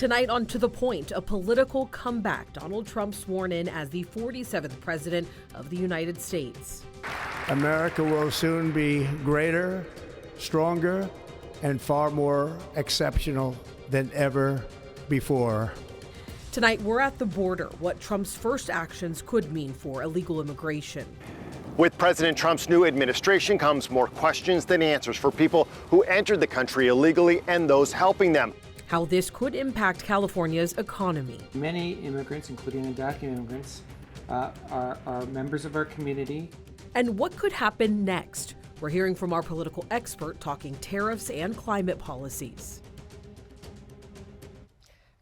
Tonight on To The Point, a political comeback. Donald Trump sworn in as the 47th president of the United States. America will soon be greater, stronger, and far more exceptional than ever before. Tonight, we're at the border, what Trump's first actions could mean for illegal immigration. With President Trump's new administration comes more questions than answers for people who entered the country illegally and those helping them. How this could impact California's economy. Many immigrants, including undocumented immigrants, are members of our community. And what could happen next? We're hearing from our political expert talking tariffs and climate policies.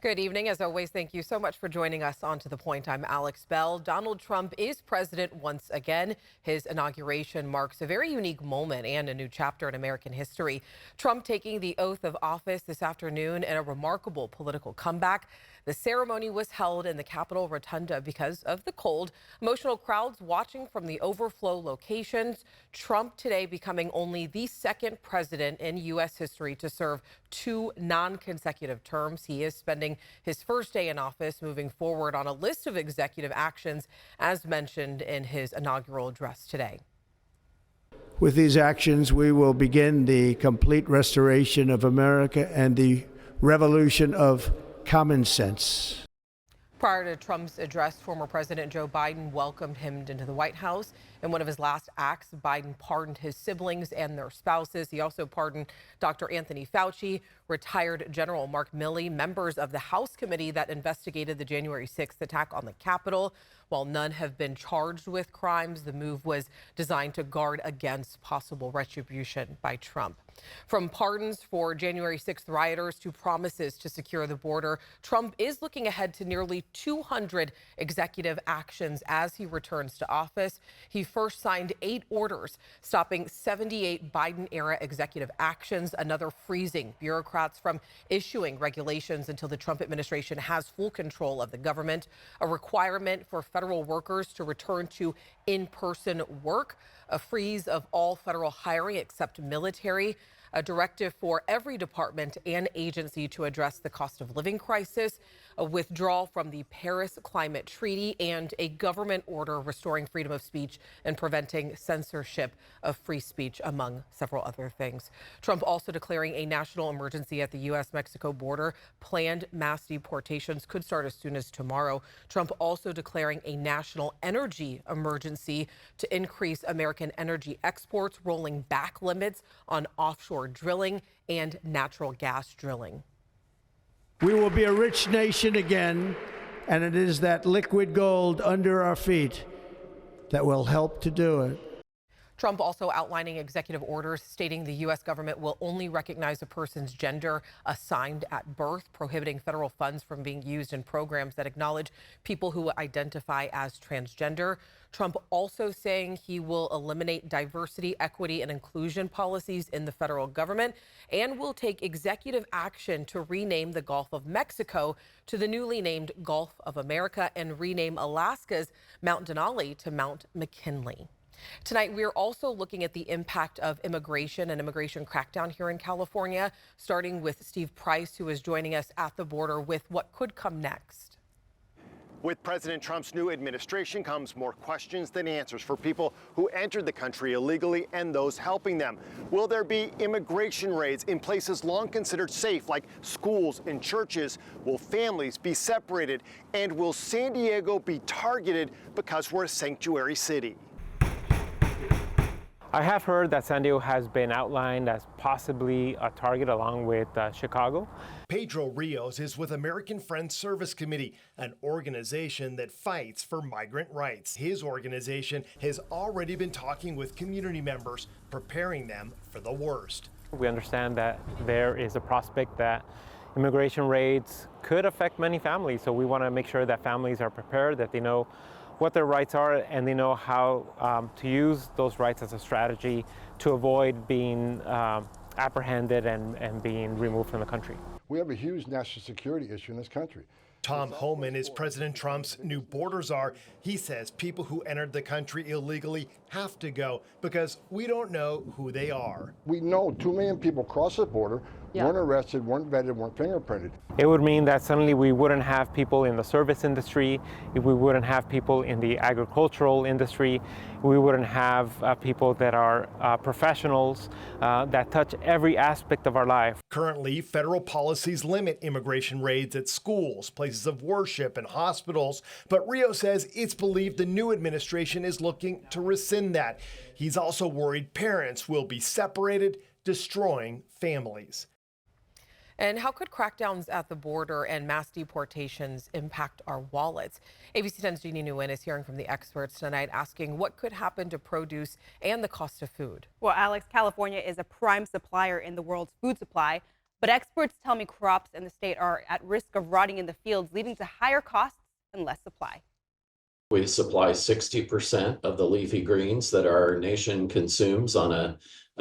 Good evening. As always, thank you so much for joining us on To The Point. I'm Alex Bell. Donald Trump is president once again. His inauguration marks a very unique moment and a new chapter in American history. Trump taking the oath of office this afternoon in a remarkable political comeback. The ceremony was held in the Capitol Rotunda because of the cold. Emotional crowds watching from the overflow locations. Trump today becoming only the second president in U.S. history to serve 2 non-consecutive terms. He is spending his first day in office moving forward on a list of executive actions, as mentioned in his inaugural address today. With these actions, we will begin the complete restoration of America and the revolution of common sense. Prior to Trump's address, former President Joe Biden welcomed him into the White House. In one of his last acts, Biden pardoned his siblings and their spouses. He also pardoned Dr. Anthony Fauci, retired General Mark Milley, members of the House committee that investigated the January 6th attack on the Capitol. While none have been charged with crimes, the move was designed to guard against possible retribution by Trump. From pardons for January 6th rioters to promises to secure the border, Trump is looking ahead to nearly 200 executive actions as he returns to office. He first signed 8 orders, stopping 78 Biden-era executive actions, another freezing bureaucrats from issuing regulations until the Trump administration has full control of the government, a requirement for federal workers to return to in-person work, a freeze of all federal hiring except military, a directive for every department and agency to address the cost of living crisis, a withdrawal from the Paris Climate Treaty, and a government order restoring freedom of speech and preventing censorship of free speech, among several other things. Trump also declaring a national emergency at the U.S.-Mexico border. Planned mass deportations could start as soon as tomorrow. Trump also declaring a national energy emergency to increase American energy exports, rolling back limits on offshore drilling and natural gas drilling. We will be a rich nation again, and it is that liquid gold under our feet that will help to do it. Trump also outlining executive orders stating the U.S. government will only recognize a person's gender assigned at birth, prohibiting federal funds from being used in programs that acknowledge people who identify as transgender. Trump also saying he will eliminate diversity, equity, and inclusion policies in the federal government and will take executive action to rename the Gulf of Mexico to the newly named Gulf of America and rename Alaska's Mount Denali to Mount McKinley. Tonight, we're also looking at the impact of immigration and immigration crackdown here in California, starting with Steve Price, who is joining us at the border with what could come next. With President Trump's new administration comes more questions than answers for people who entered the country illegally and those helping them. Will there be immigration raids in places long considered safe, like schools and churches? Will families be separated? And will San Diego be targeted because we're a sanctuary city? I have heard that San Diego has been outlined as possibly a target along with Chicago. Pedro Rios is with American Friends Service Committee, an organization that fights for migrant rights. His organization has already been talking with community members, preparing them for the worst. We understand that there is a prospect that immigration raids could affect many families, so we want to make sure that families are prepared, that they know what their rights are, and they know how to use those rights as a strategy to avoid being apprehended and being removed from the country. We have a huge national security issue in this country. Tom Homan is President Trump's new border czar. He says people who entered the country illegally have to go because we don't know who they are. We know 2 million people cross the border. weren't arrested, weren't vetted, weren't fingerprinted. It would mean that suddenly we wouldn't have people in the service industry, we wouldn't have people in the agricultural industry, we wouldn't have people that are professionals that touch every aspect of our life. Currently, federal policies limit immigration raids at schools, places of worship, and hospitals. But Rio says it's believed the new administration is looking to rescind that. He's also worried parents will be separated, destroying families. And how could crackdowns at the border and mass deportations impact our wallets? ABC 10's Jeannie Nguyen is hearing from the experts tonight, asking what could happen to produce and the cost of food. Well, Alex, California is a prime supplier in the world's food supply, but experts tell me crops in the state are at risk of rotting in the fields, leading to higher costs and less supply. We supply 60% of the leafy greens that our nation consumes on a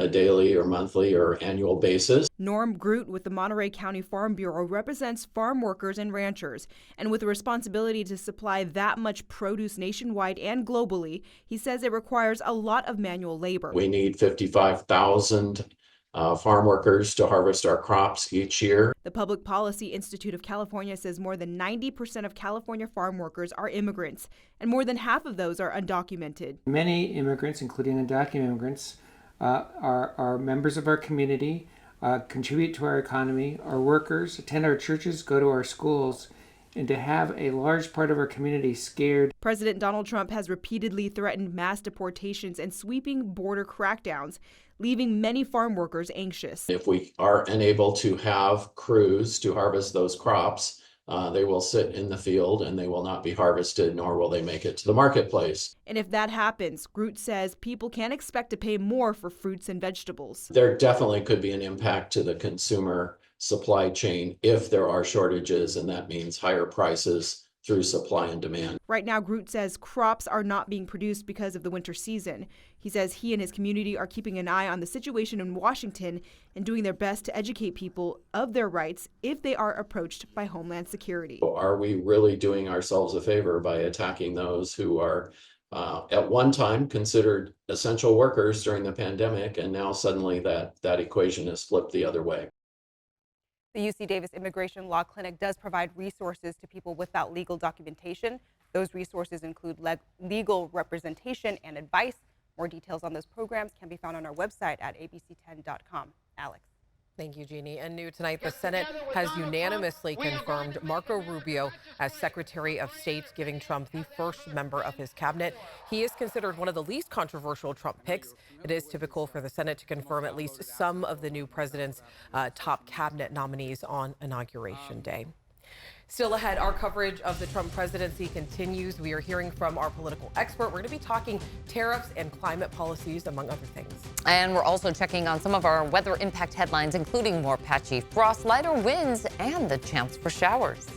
daily or monthly or annual basis. Norm Groot with the Monterey County Farm Bureau represents farm workers and ranchers. And with the responsibility to supply that much produce nationwide and globally, he says it requires a lot of manual labor. We need 55,000 farm workers to harvest our crops each year. The Public Policy Institute of California says more than 90% of California farm workers are immigrants, and more than half of those are undocumented. Many immigrants, including undocumented immigrants, are members of our community, contribute to our economy, are workers, attend our churches, go to our schools, and to have a large part of our community scared. President Donald Trump has repeatedly threatened mass deportations and sweeping border crackdowns, leaving many farm workers anxious. If we are unable to have crews to harvest those crops, they will sit in the field and they will not be harvested, nor will they make it to the marketplace. And if that happens, Groot says people can expect to pay more for fruits and vegetables. There definitely could be an impact to the consumer supply chain if there are shortages, and that means higher prices through supply and demand. Right now, Groot says crops are not being produced because of the winter season. He says he and his community are keeping an eye on the situation in Washington and doing their best to educate people of their rights if they are approached by Homeland Security. Are we really doing ourselves a favor by attacking those who are at one time considered essential workers during the pandemic, and now suddenly that equation is flipped the other way? The UC Davis Immigration Law Clinic does provide resources to people without legal documentation. Those resources include legal representation and advice. More details on those programs can be found on our website at abc10.com. Alex. Thank you, Jeannie. And new tonight, the Senate has unanimously confirmed Marco Rubio as Secretary of State, giving Trump the first member of his cabinet. He is considered one of the least controversial Trump picks. It is typical for the Senate to confirm at least some of the new president's top cabinet nominees on Inauguration Day. Still ahead, our coverage of the Trump presidency continues. We are hearing from our political expert. We're going to be talking tariffs and climate policies, among other things. And we're also checking on some of our weather impact headlines, including more patchy frost, lighter winds, and the chance for showers.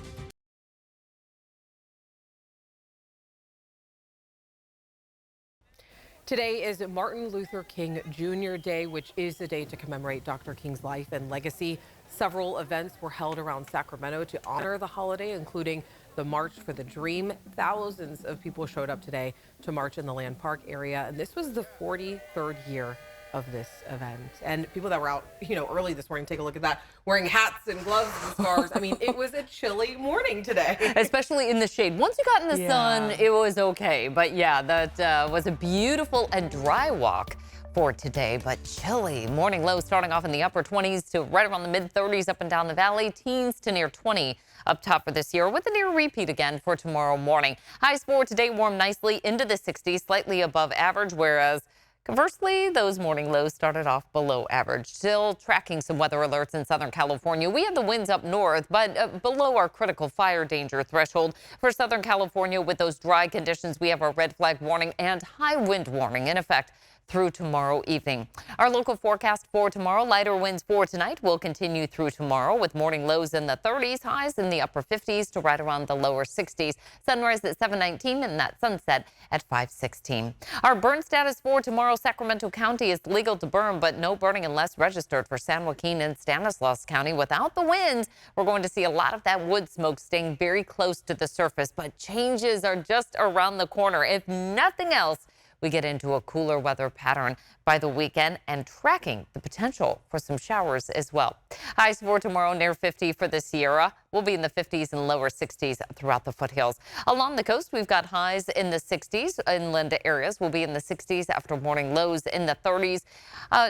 Today is Martin Luther King Jr. Day, which is the day to commemorate Dr. King's life and legacy. Several events were held around Sacramento to honor the holiday, including the March for the Dream. Thousands of people showed up today to march in the Land Park area, and this was the 43rd year of this event. And people that were out, early this morning, take a look at that, wearing hats and gloves and scarves. I mean, it was a chilly morning today. Especially in the shade. Once you got in the sun, it was okay. But yeah, that was a beautiful and dry walk for today, but chilly. Morning lows starting off in the upper 20s to right around the mid 30s up and down the valley. Teens to near 20 up top for this year, with a near repeat again for tomorrow morning. Highs for today warm nicely into the 60s, slightly above average, whereas conversely, those morning lows started off below average. Still tracking some weather alerts in Southern California. We have the winds up north, but below our critical fire danger threshold. For Southern California, with those dry conditions, we have our red flag warning and high wind warning in effect through tomorrow evening. Our local forecast for tomorrow, lighter winds for tonight will continue through tomorrow, with morning lows in the 30s, highs in the upper 50s to right around the lower 60s. Sunrise at 7:19 and that sunset at 5:16. Our burn status for tomorrow, Sacramento County is legal to burn, but no burning unless registered for San Joaquin and Stanislaus County. Without the winds, we're going to see a lot of that wood smoke staying very close to the surface, but changes are just around the corner. If nothing else, we get into a cooler weather pattern by by the weekend and tracking the potential for some showers as well. Highs for tomorrow near 50 for the Sierra. We'll be in the 50s and lower 60s throughout the foothills. Along the coast, we've got highs in the 60s. Inland areas will be in the 60s after morning lows in the 30s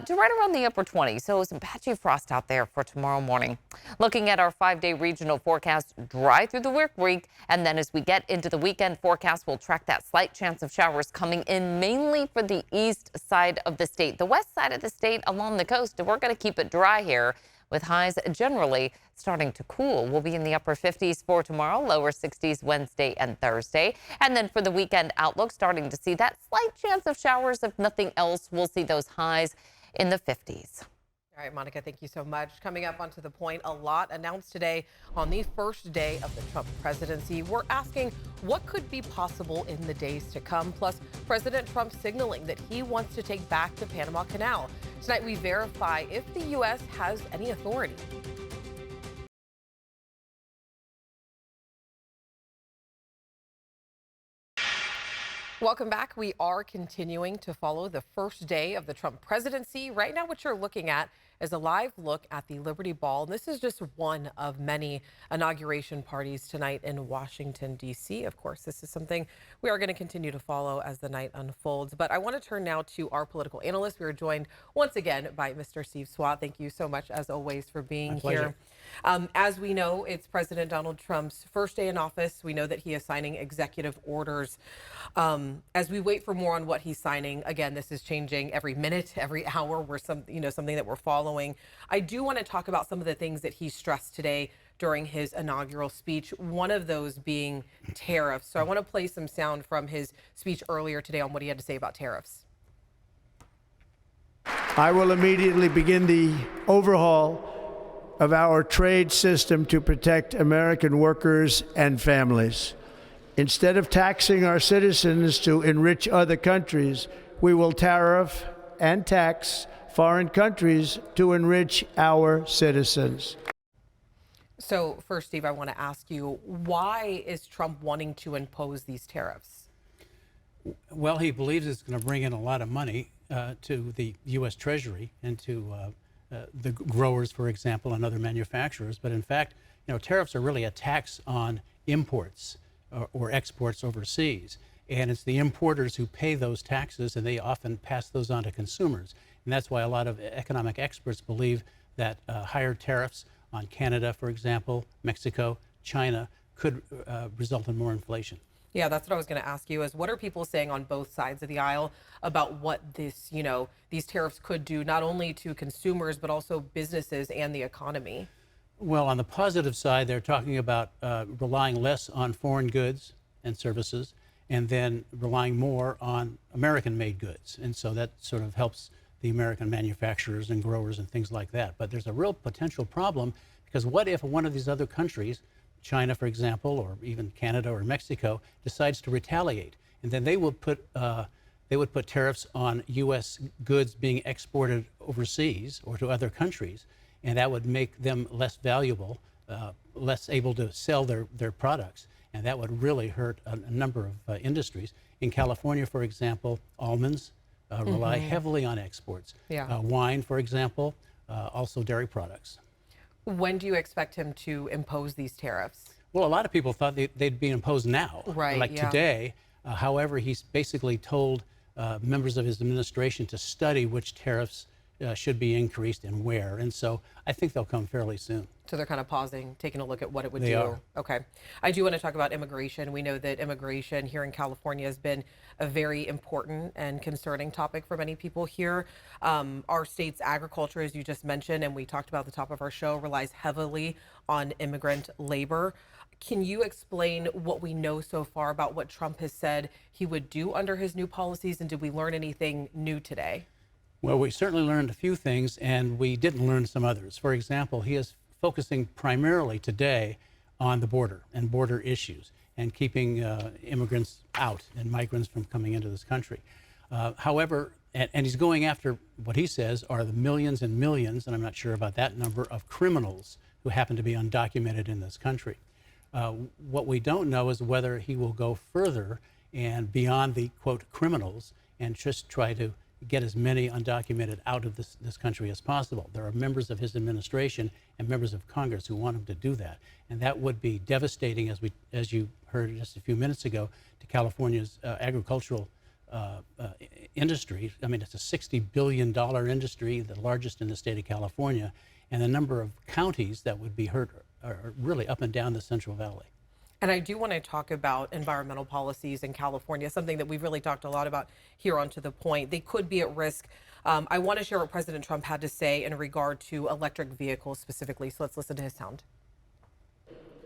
to right around the upper 20s. So some patchy frost out there for tomorrow morning. Looking at our 5-day regional forecast, dry through the work week. And then as we get into the weekend forecast, we'll track that slight chance of showers coming in mainly for the east side of the state. The west side of the state along the coast, we're going to keep it dry here with highs generally starting to cool. We'll be in the upper 50s for tomorrow, lower 60s Wednesday and Thursday. And then for the weekend outlook, starting to see that slight chance of showers. If nothing else, we'll see those highs in the 50s. All right, Monica, thank you so much. Coming up onto the point, a lot announced today on the first day of the Trump presidency. We're asking what could be possible in the days to come. Plus, President Trump signaling that he wants to take back the Panama Canal. Tonight, we verify if the U.S. has any authority. Welcome back. We are continuing to follow the first day of the Trump presidency. Right now, what you're looking at is a live look at the Liberty Ball. And this is just one of many inauguration parties tonight in Washington, D.C. Of course, this is something we are going to continue to follow as the night unfolds. But I want to turn now to our political analyst. We are joined once again by Mr. Steve Swat. Thank you so much, as always, for being here. As we know, it's President Donald Trump's first day in office. We know that he is signing executive orders. As we wait for more on what he's signing, again, this is changing every minute, every hour. We're something that we're following. I do want to talk about some of the things that he stressed today during his inaugural speech, one of those being tariffs. So I want to play some sound from his speech earlier today on what he had to say about tariffs. I will immediately begin the overhaul of our trade system to protect American workers and families. Instead of taxing our citizens to enrich other countries, we will tariff and tax foreign countries to enrich our citizens. So first, Steve, I want to ask you, why is Trump wanting to impose these tariffs? Well, he believes it's going to bring in a lot of money to the U.S. Treasury and to the growers, for example, and other manufacturers. But in fact, tariffs are really a tax on imports or exports overseas. And it's the importers who pay those taxes, and they often pass those on to consumers. And that's why a lot of economic experts believe that higher tariffs on Canada, for example, Mexico, China, could result in more inflation. Yeah, that's what I was going to ask you is what are people saying on both sides of the aisle about what this, these tariffs could do not only to consumers, but also businesses and the economy? Well, on the positive side, they're talking about relying less on foreign goods and services and then relying more on American-made goods. And so that sort of helps the American manufacturers and growers and things like that. But there's a real potential problem because what if one of these other countries, China, for example, or even Canada or Mexico, decides to retaliate? And then they would put tariffs on U.S. goods being exported overseas or to other countries, and that would make them less valuable, less able to sell their products, and that would really hurt a number of industries. In California, for example, almonds rely heavily on exports. Yeah. Wine, for example, also dairy products. When do you expect him to impose these tariffs? Well, a lot of people thought they'd be imposed now, right? Like today. However, he's basically told members of his administration to study which tariffs should be increased and where. And so I think they'll come fairly soon. So they're kind of pausing, taking a look at what it would do. They are. Okay. I do want to talk about immigration. We know that immigration here in California has been a very important and concerning topic for many people here. Our state's agriculture, as you just mentioned, and we talked about at the top of our show, relies heavily on immigrant labor. Can you explain what we know so far about what Trump has said he would do under his new policies, and did we learn anything new today? Well, we certainly learned a few things, and we didn't learn some others. For example, he is focusing primarily today on the border and border issues and keeping immigrants out and migrants from coming into this country. However, and he's going after what he says are the millions and millions, and I'm not sure about that number, of criminals who happen to be undocumented in this country. What we don't know is whether he will go further and beyond the, quote, criminals and just try to get as many undocumented out of this country as possible. There are members of his administration and members of Congress who want him to do that. And that would be devastating, as you heard just a few minutes ago, to California's agricultural industry. I mean, it's a $60 billion industry, the largest in the state of California, and the number of counties that would be hurt are really up and down the Central Valley. And I do want to talk about environmental policies in California, something that we've really talked a lot about here on To The Point. They could be at risk. I want to share what President Trump had to say in regard to electric vehicles specifically. So let's listen to his sound.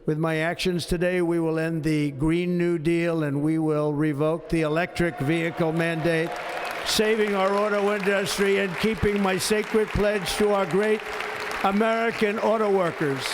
With my actions today, we will end the Green New Deal and we will revoke the electric vehicle mandate, saving our auto industry and keeping my sacred pledge to our great American auto workers.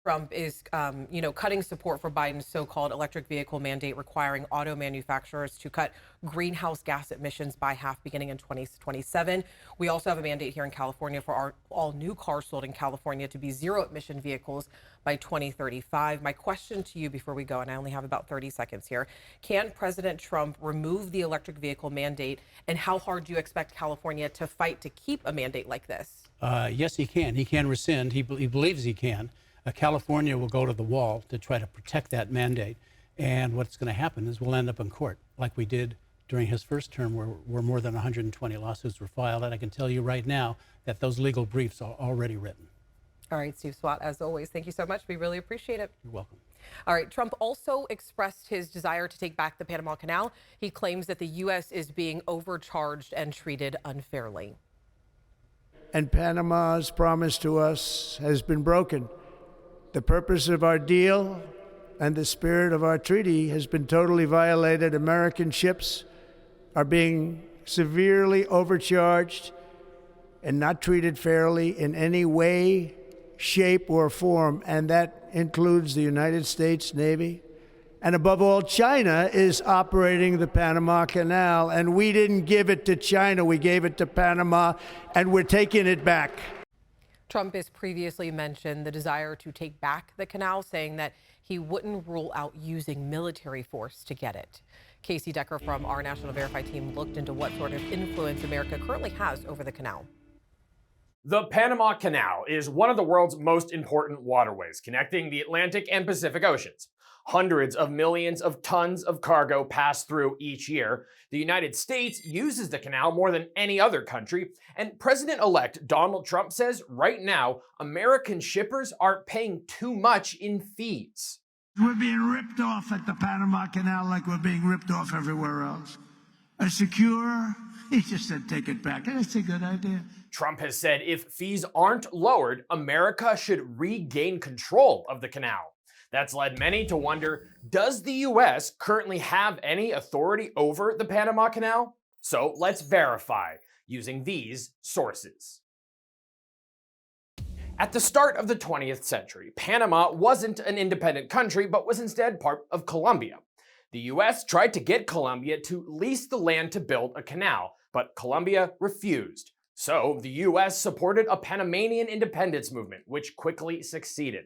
Trump is, cutting support for Biden's so-called electric vehicle mandate requiring auto manufacturers to cut greenhouse gas emissions by half beginning in 2027. We also have a mandate here in California for all new cars sold in California to be zero-emission vehicles by 2035. My question to you before we go, and I only have about 30 seconds here, can President Trump remove the electric vehicle mandate, and how hard do you expect California to fight to keep a mandate like this? Yes, he can. He can rescind. He believes he can. California will go to the wall to try to protect that mandate. And what's going to happen is we'll end up in court like we did during his first term, where more than 120 lawsuits were filed. And I can tell you right now that those legal briefs are already written. All right, Steve Swat, as always, thank you so much. We really appreciate it. You're welcome. All right, Trump also expressed his desire to take back the Panama Canal. He claims that the U.S. is being overcharged and treated unfairly. And Panama's promise to us has been broken. The purpose of our deal and the spirit of our treaty has been totally violated. American ships are being severely overcharged and not treated fairly in any way, shape, or form, and that includes the United States Navy. And above all, China is operating the Panama Canal, and we didn't give it to China, we gave it to Panama, and we're taking it back. Trump has previously mentioned the desire to take back the canal, saying that he wouldn't rule out using military force to get it. Casey Decker from our National Verify team looked into what sort of influence America currently has over the canal. The Panama Canal is one of the world's most important waterways, connecting the Atlantic and Pacific Oceans. Hundreds of millions of tons of cargo pass through each year. The United States uses the canal more than any other country, and President-elect Donald Trump says right now, American shippers are paying too much in fees. We're being ripped off at the Panama Canal like we're being ripped off everywhere else. He just said take it back. That's a good idea. Trump has said if fees aren't lowered, America should regain control of the canal. That's led many to wonder, does the U.S. currently have any authority over the Panama Canal? So let's verify using these sources. At the start of the 20th century, Panama wasn't an independent country, but was instead part of Colombia. The U.S. tried to get Colombia to lease the land to build a canal, but Colombia refused. So the U.S. supported a Panamanian independence movement, which quickly succeeded.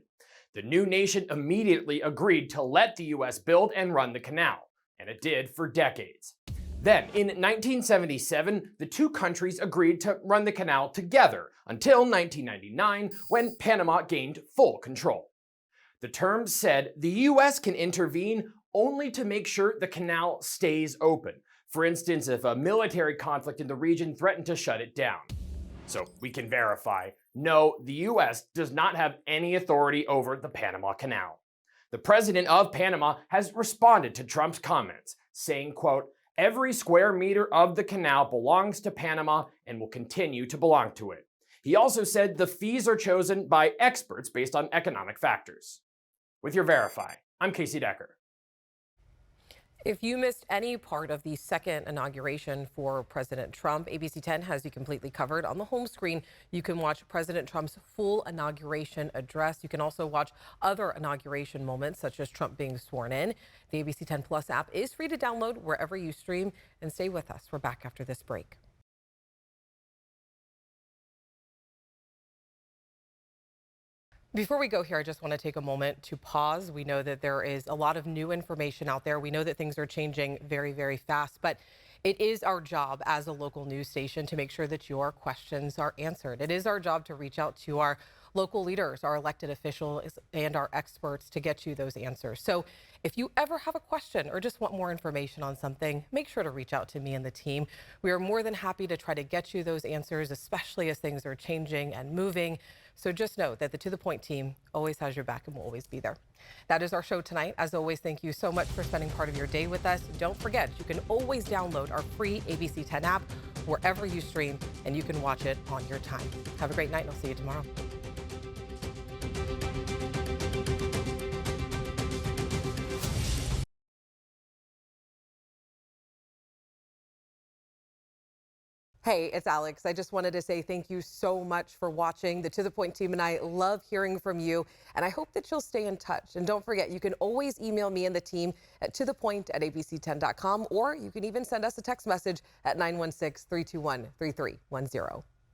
The new nation immediately agreed to let the U.S. build and run the canal, and it did for decades. Then, in 1977, the two countries agreed to run the canal together until 1999, when Panama gained full control. The terms said the U.S. can intervene only to make sure the canal stays open. For instance, if a military conflict in the region threatened to shut it down. So we can verify, no, the U.S. does not have any authority over the Panama Canal. The president of Panama has responded to Trump's comments, saying, quote, "Every square meter of the canal belongs to Panama and will continue to belong to it." He also said the fees are chosen by experts based on economic factors. With your Verify, I'm Casey Decker. If you missed any part of the second inauguration for President Trump, ABC 10 has you completely covered. On the home screen, you can watch President Trump's full inauguration address. You can also watch other inauguration moments, such as Trump being sworn in. The ABC 10 Plus app is free to download wherever you stream. And stay with us. We're back after this break. Before we go here, I just want to take a moment to pause. We know that there is a lot of new information out there. We know that things are changing very, very fast. But It is our job as a local news station to make sure that your questions are answered. It is our job to reach out to our local leaders, our elected officials, and our experts to get you those answers. So if you ever have a question or just want more information on something, make sure to reach out to me and the team. We are more than happy to try to get you those answers, especially as things are changing and moving. So just know that the To The Point team always has your back and will always be there. That is our show tonight. As always, thank you so much for spending part of your day with us. Don't forget, you can always download our free ABC 10 app wherever you stream, and you can watch it on your time. Have a great night, and I'll see you tomorrow. Hey, it's Alex. I just wanted to say thank you so much for watching. The To The Point team and I love hearing from you, and I hope that you'll stay in touch. And don't forget, you can always email me and the team at tothepoint@abc10.com, or you can even send us a text message at 916-321-3310.